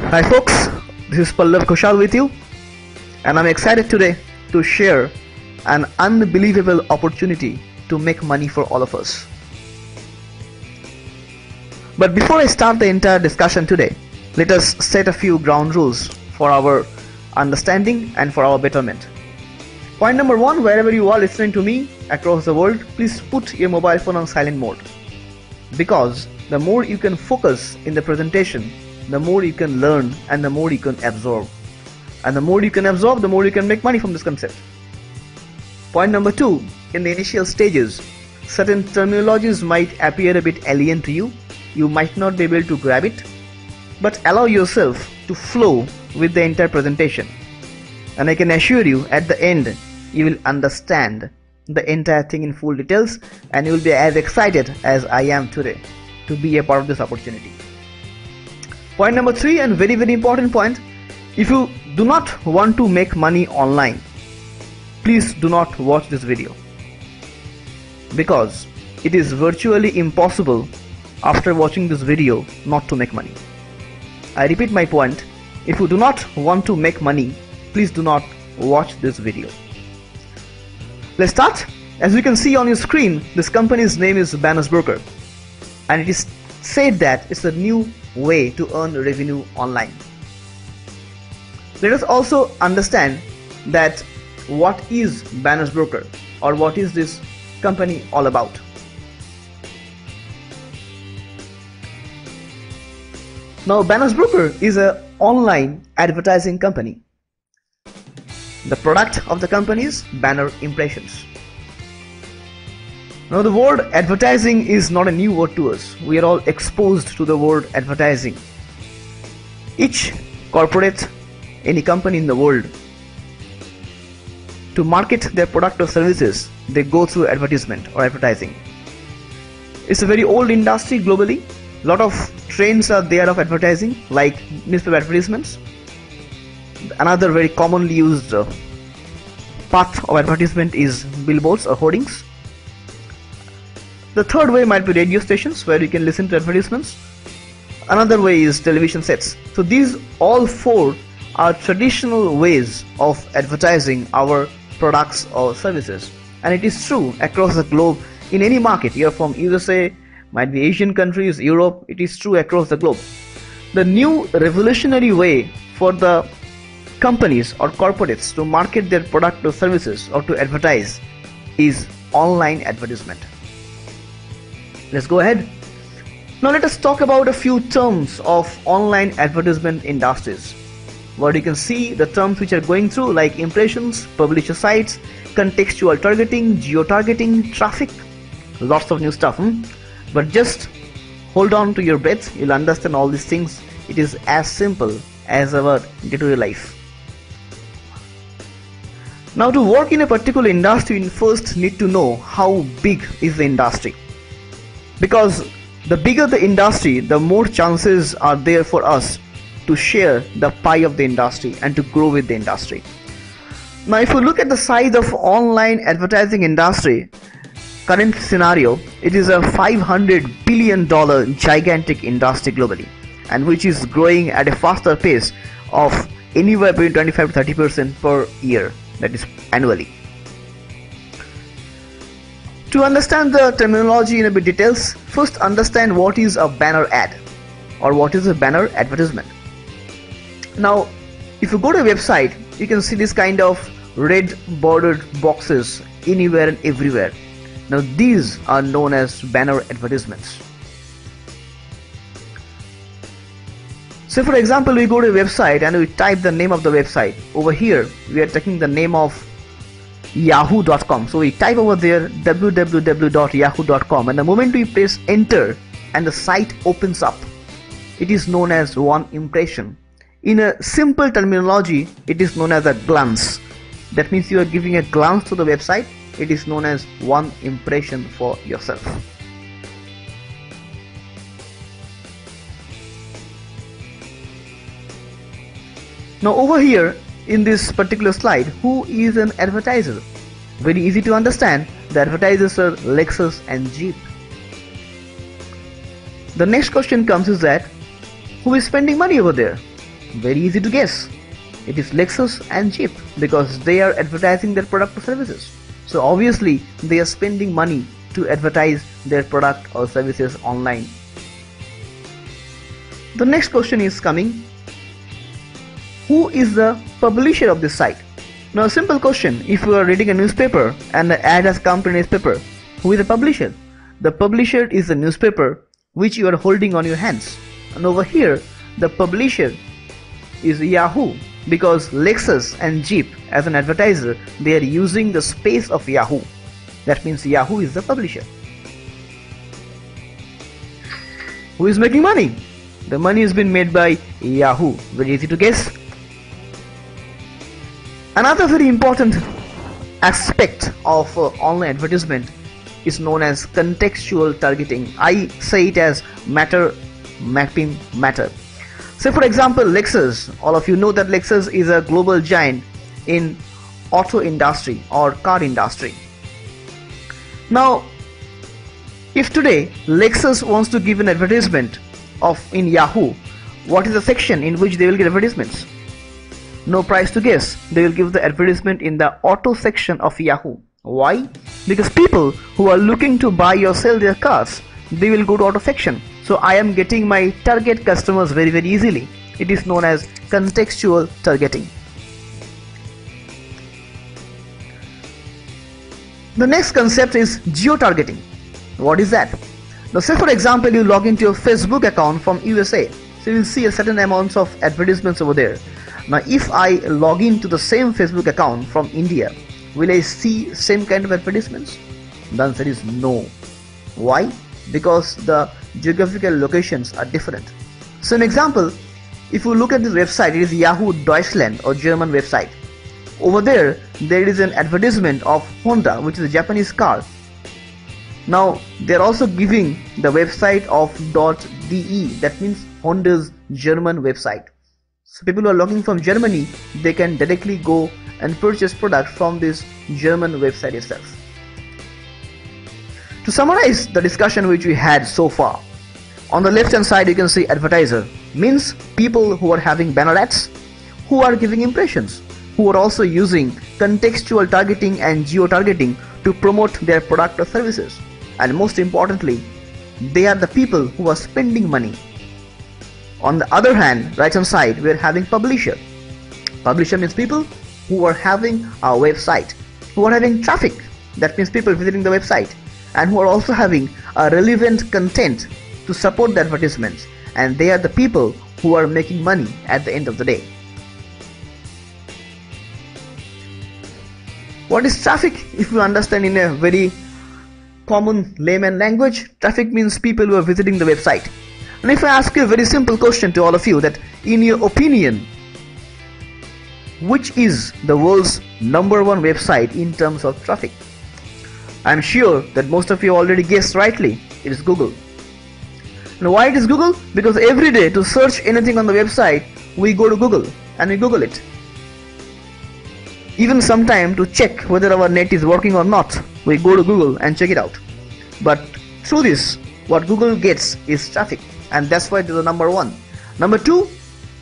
Hi folks, this is Pallav Kushal with you, and I'm excited today to share an unbelievable opportunity to make money for all of us. But before I start the entire discussion today, let us set a few ground rules for our understanding and for our betterment. Point number one, wherever you are listening to me across the world, please put your mobile phone on silent mode, because the more you can focus in the presentation, the more you can learn and the more you can absorb. And the more you can absorb, the more you can make money from this concept. Point number two, in the initial stages, certain terminologies might appear a bit alien to you. You might not be able to grab it, but allow yourself to flow with the entire presentation. And I can assure you, at the end, you will understand the entire thing in full details, and you will be as excited as I am today to be a part of this opportunity. Point number three, and very important point, if you do not want to make money online, please do not watch this video, because it is virtually impossible after watching this video not to make money. I repeat my point, if you do not want to make money, please do not watch this video. Let's start. As you can see on your screen, this company's name is Banners Broker, and it is said that it's a new way to earn revenue online. Let us also understand that what is Banners Broker, or what is this company all about. Now, Banners Broker is an online advertising company. The product of the company is banner impressions. Now, the word advertising is not a new word to us. We are all exposed to the word advertising. Each corporate, any company in the world, to market their product or services, they go through advertisement or advertising. It's a very old industry globally. A lot of trends are there of advertising, like newspaper advertisements. Another very commonly used path of advertisement is billboards or hoardings. The third way might be radio stations, where you can listen to advertisements. Another way is television sets. So these all four are traditional ways of advertising our products or services, and it is true across the globe. In any market, you're from USA, might be Asian countries, Europe, it is true across the globe. The new revolutionary way for the companies or corporates to market their product or services or to advertise is online advertisement. Let's go ahead. Now let us talk about a few terms of online advertisement industries, where you can see the terms which are going through, like impressions, publisher sites, contextual targeting, geo-targeting, traffic, lots of new stuff. But just hold on to your breath, you'll understand all these things. It is as simple as our day-to-day life. Now, to work in a particular industry, you first need to know how big is the industry, because the bigger the industry, the more chances are there for us to share the pie of the industry and to grow with the industry. Now, if you look at the size of online advertising industry, current scenario, it is a $500 billion gigantic industry globally, and which is growing at a faster pace of anywhere between 25 to 30% per year, that is annually. To understand the terminology in a bit details, first understand what is a banner ad, or what is a banner advertisement. Now, if you go to a website, you can see this kind of red bordered boxes anywhere and everywhere. Now, these are known as banner advertisements. So, for example, we go to a website and we type the name of the website. Over here, we are taking the name of yahoo.com. So we type over there www.yahoo.com, and the moment we press enter and the site opens up, it is known as one impression. In a simple terminology, it is known as a glance. That means you are giving a glance to the website. It is known as one impression for yourself. Now, over here in this particular slide, who is an advertiser? Very easy to understand. The advertisers are Lexus and Jeep. The next question comes is that who is spending money over there? Very easy to guess. It is Lexus and Jeep, because they are advertising their product or services. So obviously they are spending money to advertise their product or services online. The next question is coming. Who is the publisher of this site? Now, a simple question. If you are reading a newspaper and the ad has come to a newspaper, who is the publisher? The publisher is the newspaper which you are holding on your hands. And over here, the publisher is Yahoo, because Lexus and Jeep, as an advertiser, they are using the space of Yahoo. That means Yahoo is the publisher. Who is making money? The money has been made by Yahoo. Very easy to guess. Another very important aspect of online advertisement is known as contextual targeting. I say it as matter mapping matter. Say for example, Lexus. All of you know that Lexus is a global giant in auto industry or car industry. Now, if today Lexus wants to give an advertisement in Yahoo, what is the section in which they will get advertisements? No price to guess. They will give the advertisement in the auto section of Yahoo. Why? Because people who are looking to buy or sell their cars, they will go to auto section. So I am getting my target customers very easily. It is known as contextual targeting. The next concept is geo-targeting. What is that? Now say for example you log into your Facebook account from USA. So you will see a certain amounts of advertisements over there. Now if I log into the same Facebook account from India, will I see same kind of advertisements? The answer is no. Why? Because the geographical locations are different. So an example, if you look at this website, it is Yahoo Deutschland or German website. Over there is an advertisement of Honda, which is a Japanese car. Now they are also giving the website of .de, that means Honda's German website. So people who are logging from Germany, they can directly go and purchase products from this German website itself. To summarize the discussion which we had so far, on the left hand side you can see advertiser, means people who are having banner ads, who are giving impressions, who are also using contextual targeting and geo-targeting to promote their product or services. And most importantly, they are the people who are spending money. On the other hand, right hand side, we are having publisher. Publisher means people who are having a website, who are having traffic, that means people visiting the website, and who are also having a relevant content to support the advertisements, and they are the people who are making money at the end of the day. What is traffic? If you understand in a very common layman language, traffic means people who are visiting the website. And if I ask you a very simple question to all of you, that in your opinion, which is the world's #1 website in terms of traffic? I'm sure that most of you already guessed rightly. It is Google. Now why it is Google? Because every day to search anything on the website, we go to Google and we Google it. Even sometime to check whether our net is working or not, we go to Google and check it out. But through this, what Google gets is traffic, and that's why it is the #1. #2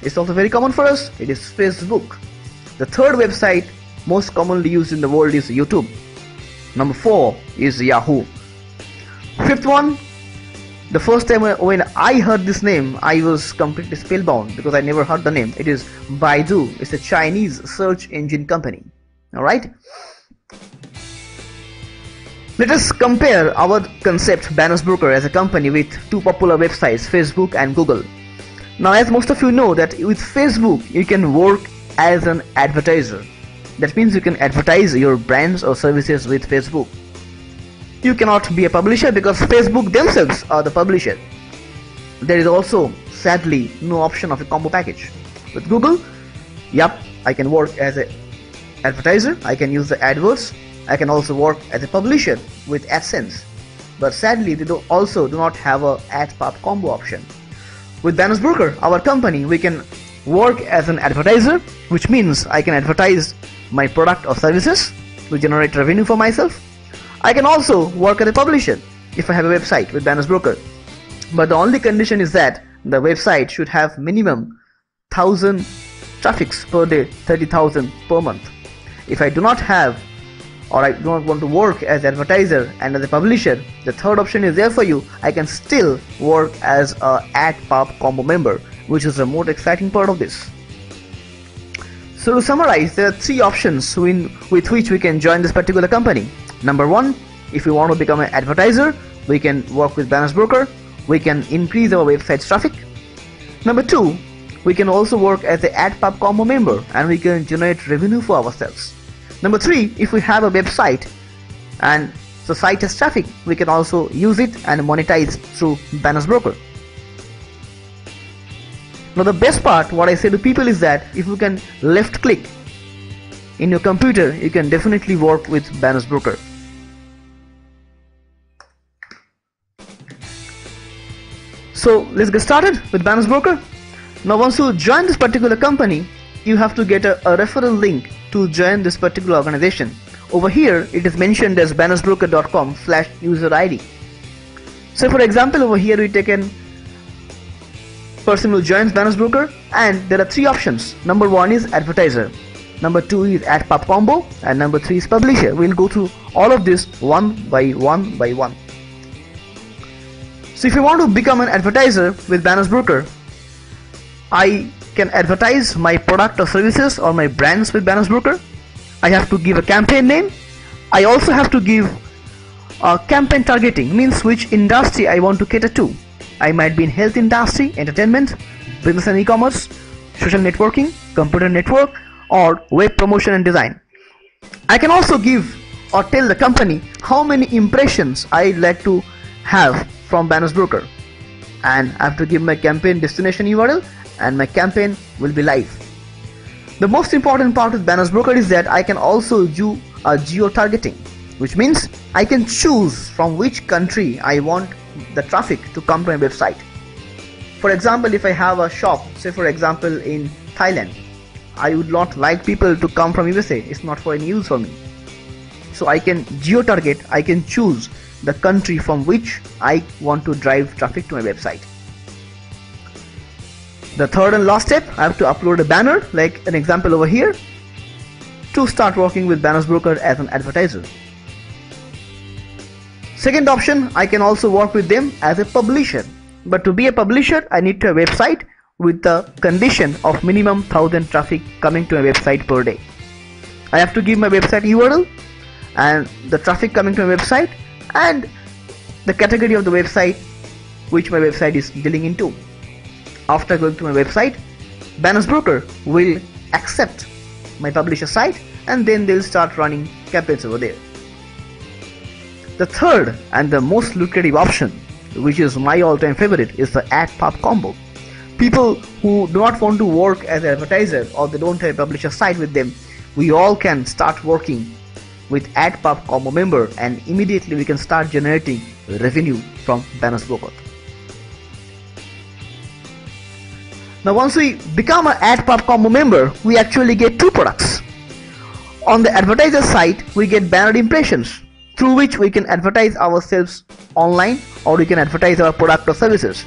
is also very common for us. It is Facebook. The third website most commonly used in the world is YouTube. #4 is Yahoo. Fifth one, the first time when I heard this name, I was completely spellbound because I never heard the name. It is Baidu. It's a Chinese search engine company. Alright? Let us compare our concept Banners Broker as a company with two popular websites, Facebook and Google. Now as most of you know that with Facebook you can work as an advertiser. That means you can advertise your brands or services with Facebook. You cannot be a publisher because Facebook themselves are the publisher. There is also sadly no option of a combo package. With Google, yep, I can work as an advertiser, I can use the AdWords, I can also work as a publisher with AdSense. But sadly they also do not have a AdPub combo option. With Banners Broker, our company, we can work as an advertiser, which means I can advertise my product or services to generate revenue for myself. I can also work as a publisher if I have a website with Banners Broker. But the only condition is that the website should have minimum 1,000 traffics per day, 30,000 per month. If I do not have, or I do not want to work as an advertiser and as a publisher, the third option is there for you. I can still work as a AdPub combo member, which is the most exciting part of this. So to summarize, there are three options with which we can join this particular company. Number one, if we want to become an advertiser, we can work with Banners Broker. We can increase our website's traffic. Number two, we can also work as an AdPub combo member and we can generate revenue for ourselves. Number three, if we have a website and the site has traffic, we can also use it and monetize through Banners Broker. Now the best part, what I say to people is that if you can left click in your computer, you can definitely work with Banners Broker. So let's get started with Banners Broker. Now once you join this particular company, you have to get a referral link to join this particular organization. Over here it is mentioned as bannersbroker.com/user ID. So for example, over here we take an person who joins Banners Broker, and there are three options. Number one is advertiser, number two is AdPub combo, and number three is publisher. We'll go through all of this one by one. So if you want to become an advertiser with Banners Broker, I can advertise my product or services or my brands with Banners Broker. I have to give a campaign name. I also have to give a campaign targeting, means which industry I want to cater to. I might be in health industry, entertainment, business and e-commerce, social networking, computer network, or web promotion and design. I can also give or tell the company how many impressions I'd like to have from Banners Broker, and I have to give my campaign destination URL and my campaign will be live. The most important part with Banners Broker is that I can also do a geo-targeting, which means I can choose from which country I want the traffic to come to my website. For example, if I have a shop, say for example in Thailand, I would not like people to come from USA. It's not for any use for me. So I can geo-target, I can choose the country from which I want to drive traffic to my website. The third and last step, I have to upload a banner, like an example over here, to start working with Banners Broker as an advertiser. Second option, I can also work with them as a publisher. But to be a publisher, I need to have a website with the condition of minimum 1,000 traffic coming to my website per day. I have to give my website URL and the traffic coming to my website and the category of the website which my website is dealing into. After going to my website, Banners Broker will accept my publisher site and then they'll start running campaigns over there. The third and the most lucrative option, which is my all-time favorite, is the AdPub combo. People who do not want to work as an advertiser or they don't have a publisher site with them, we all can start working with AdPub combo member and immediately we can start generating revenue from Banners Broker. Now once we become an AdPub combo member, we actually get two products. On the advertiser side, we get banner impressions through which we can advertise ourselves online or we can advertise our product or services.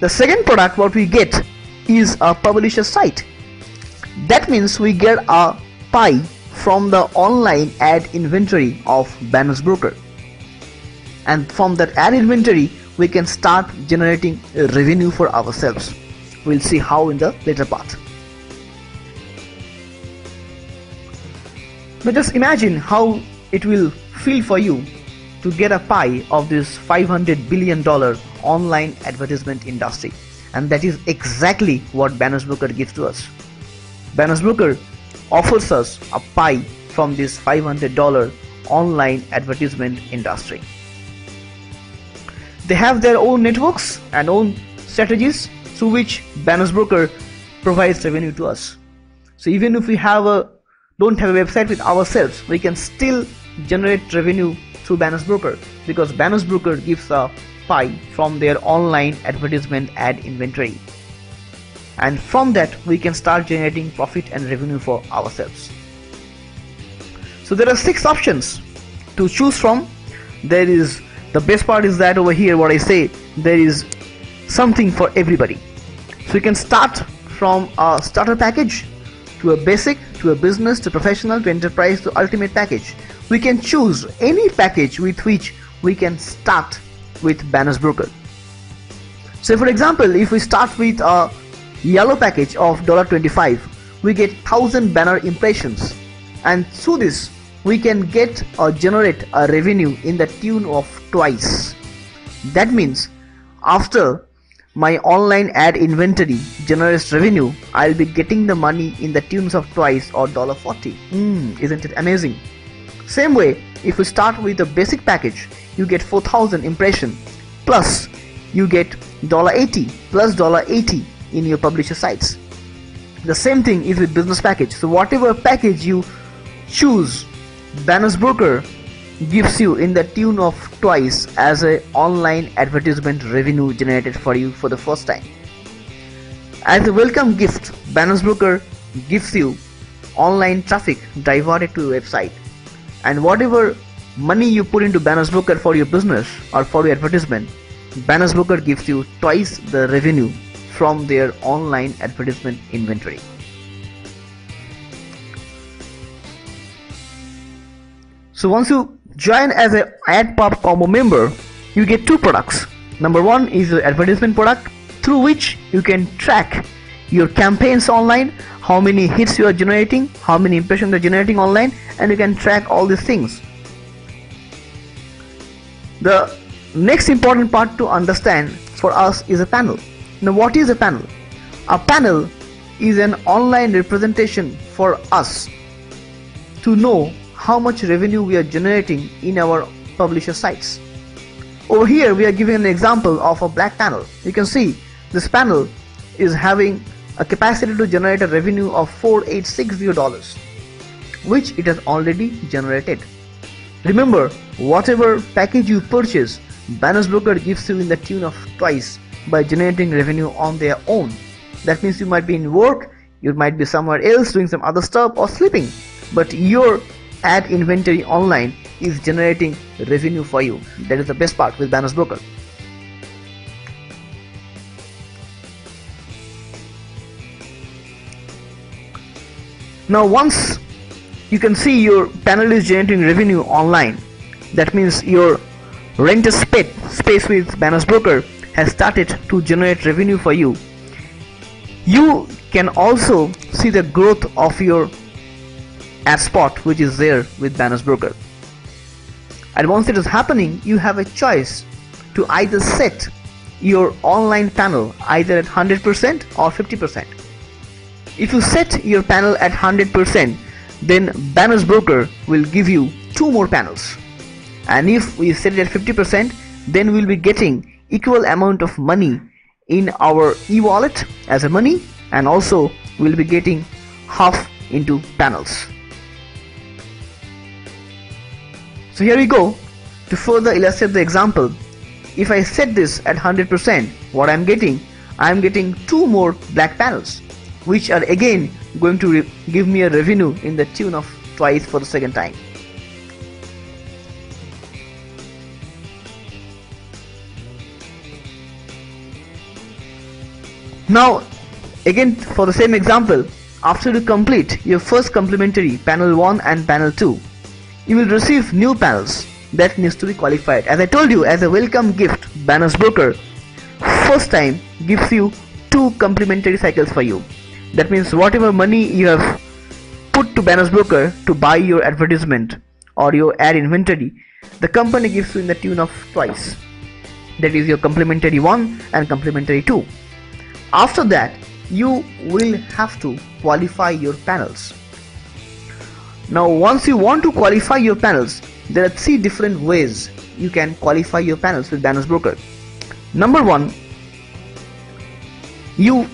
The second product what we get is a publisher site. That means we get a pie from the online ad inventory of Banners Broker. And from that ad inventory, we can start generating revenue for ourselves. We'll see how in the later part. Now just imagine how it will feel for you to get a pie of this $500 billion online advertisement industry, and that is exactly what Banners Broker gives to us. Banners Broker offers us a pie from this $500 online advertisement industry. They have their own networks and own strategies through which Banners Broker provides revenue to us. So even if we don't have a website with ourselves, we can still generate revenue through Banners Broker because Banners Broker gives a pie from their online advertisement ad inventory, and from that we can start generating profit and revenue for ourselves. So there are 6 options to choose from. The best part is that over here what I say, there is something for everybody. So you can start from a starter package to a basic, to a business, to professional, to enterprise, to ultimate package. We can choose any package with which we can start with Banners Broker. So for example, if we start with a yellow package of $25, we get 1000 banner impressions, and through this we can get or generate a revenue in the tune of twice. That means after my online ad inventory generates revenue, I'll be getting the money in the tunes of twice or $40. Isn't it amazing? Same way, if we start with a basic package, you get 4000 impression plus you get $80 plus $80 in your publisher sites. The same thing is with business package. So whatever package you choose, Banners Broker gives you in the tune of twice as a online advertisement revenue generated for you for the first time. As a welcome gift, Banners Broker gives you online traffic diverted to your website, and whatever money you put into Banners Broker for your business or for your advertisement, Banners Broker gives you twice the revenue from their online advertisement inventory. So once you join as an AdPop combo member, you get two products. Number one is the advertisement product, through which you can track your campaigns online, how many hits you are generating, how many impressions you are generating online, and you can track all these things. The next important part to understand for us is a panel. Now what is a panel? A panel is an online representation for us to know how much revenue we are generating in our publisher sites. Over here we are giving an example of a black panel. You can see this panel is having a capacity to generate a revenue of $4860, which it has already generated. Remember, whatever package you purchase, Banners Broker gives you in the tune of twice by generating revenue on their own. That means you might be in work, you might be somewhere else doing some other stuff or sleeping, but your ad inventory online is generating revenue for you. That is the best part with Banners Broker. Now once you can see your panel is generating revenue online, that means your rent a space with Banners Broker has started to generate revenue for you. You can also see the growth of your ad spot which is there with Banners Broker. And once it is happening, you have a choice to either set your online panel either at 100% or 50%. If you set your panel at 100%, then Banners Broker will give you 2 more panels. And if we set it at 50%, then we'll be getting equal amount of money in our e-wallet as a money, and also we'll be getting half into panels. So here we go. To further illustrate the example, if I set this at 100%, what I'm getting 2 more black panels, which are again going to give me a revenue in the tune of twice for the second time. Now again for the same example, after you complete your first complimentary panel 1 and panel 2, you will receive new panels that needs to be qualified. As I told you, as a welcome gift, Banners Broker first time gives you 2 complimentary cycles for you. That means whatever money you have put to Banners Broker to buy your advertisement or your ad inventory, the company gives you in the tune of twice. That is your complimentary 1 and complimentary 2. After that, you will have to qualify your panels. Now once you want to qualify your panels, there are 3 different ways you can qualify your panels with Banners Broker. Number 1, you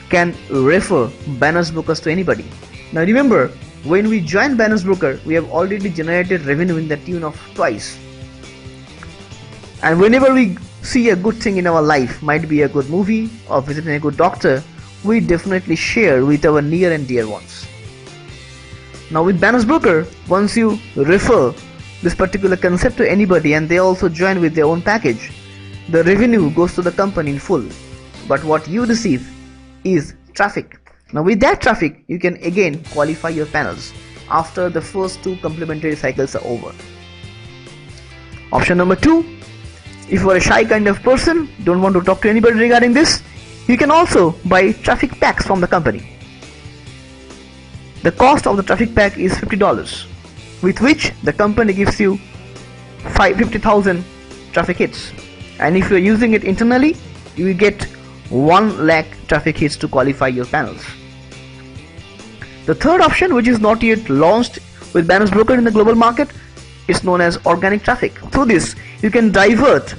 can refer Banners Brokers to anybody. Now remember, when we join Banners Broker, we have already generated revenue in the tune of twice. And whenever we see a good thing in our life, might be a good movie or visiting a good doctor, we definitely share with our near and dear ones. Now with Banners Broker, once you refer this particular concept to anybody and they also join with their own package, the revenue goes to the company in full, but what you receive is traffic. Now with that traffic, you can again qualify your panels after the first 2 complementary cycles are over. Option number 2, if you are a shy kind of person, don't want to talk to anybody regarding this, you can also buy traffic packs from the company. The cost of the traffic pack is $50, with which the company gives you 50,000 traffic hits, and if you are using it internally, you will get 1 lakh traffic hits to qualify your panels. The third option, which is not yet launched with Banners Broker in the global market, is known as organic traffic. Through this, you can divert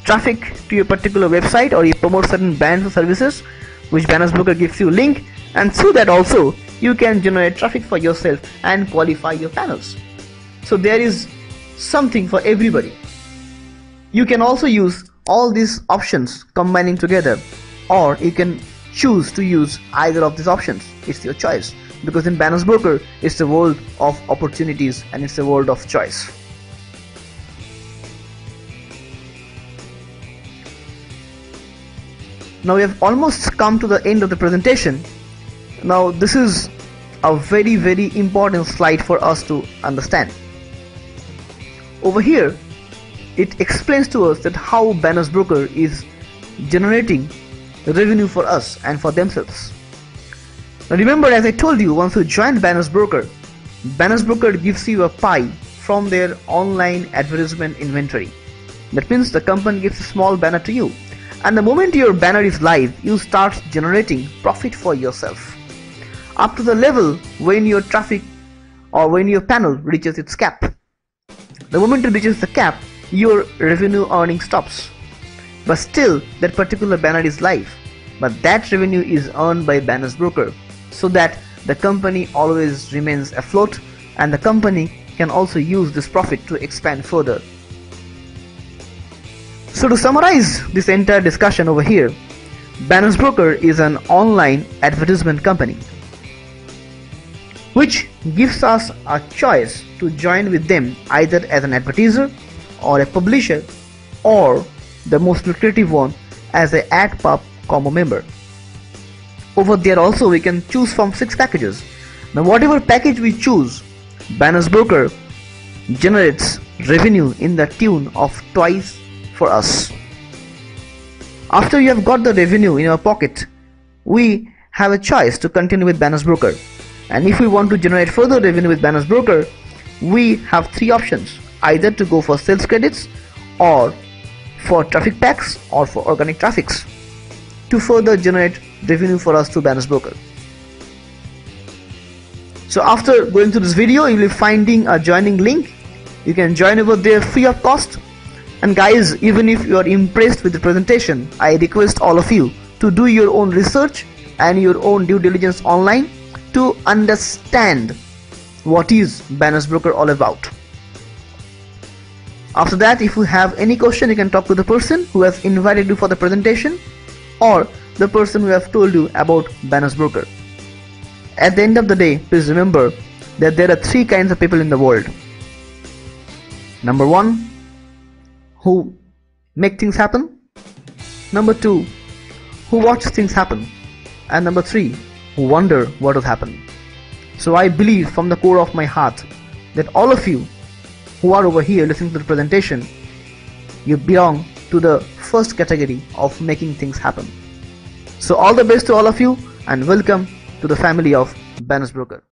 traffic to your particular website, or you promote certain brands or services which Banners Broker gives you a link, and through that also you can generate traffic for yourself and qualify your panels. So there is something for everybody. You can also use all these options combining together, or you can choose to use either of these options. It's your choice, because in Banners Broker it's the world of opportunities and it's the world of choice. Now we have almost come to the end of the presentation. Now this is a very important slide for us to understand. Over here it explains to us that how Banners Broker is generating revenue for us and for themselves. Now remember, as I told you, once you join Banners Broker gives you a pie from their online advertisement inventory. That means the company gives a small banner to you, and the moment your banner is live, you start generating profit for yourself up to the level when your traffic or when your panel reaches its cap. The moment it reaches the cap, your revenue earning stops, but still that particular banner is live, but that revenue is earned by Banners Broker, so that the company always remains afloat, and the company can also use this profit to expand further. So to summarize this entire discussion over here, Banners Broker is an online advertisement company which gives us a choice to join with them either as an advertiser or a publisher, or the most lucrative one, as a AdPub combo member. Over there also we can choose from 6 packages. Now whatever package we choose, Banners Broker generates revenue in the tune of twice for us. After you have got the revenue in your pocket, we have a choice to continue with Banners Broker. And if we want to generate further revenue with Banners Broker, we have 3 options: either to go for sales credits, or for traffic packs, or for organic traffics, to further generate revenue for us through Banners Broker. So after going through this video, you will be finding a joining link. You can join over there free of cost. And guys, even if you are impressed with the presentation, I request all of you to do your own research and your own due diligence online to understand what is Banners Broker all about. After that, if you have any question, you can talk to the person who has invited you for the presentation, or the person who has told you about Banners Broker. At the end of the day, please remember that there are 3 kinds of people in the world. Number 1, who make things happen. Number 2, who watch things happen. And number 3, who wonder what will happen. So I believe from the core of my heart that all of you who are over here listening to the presentation, you belong to the first category of making things happen. So all the best to all of you, and welcome to the family of Banners Broker.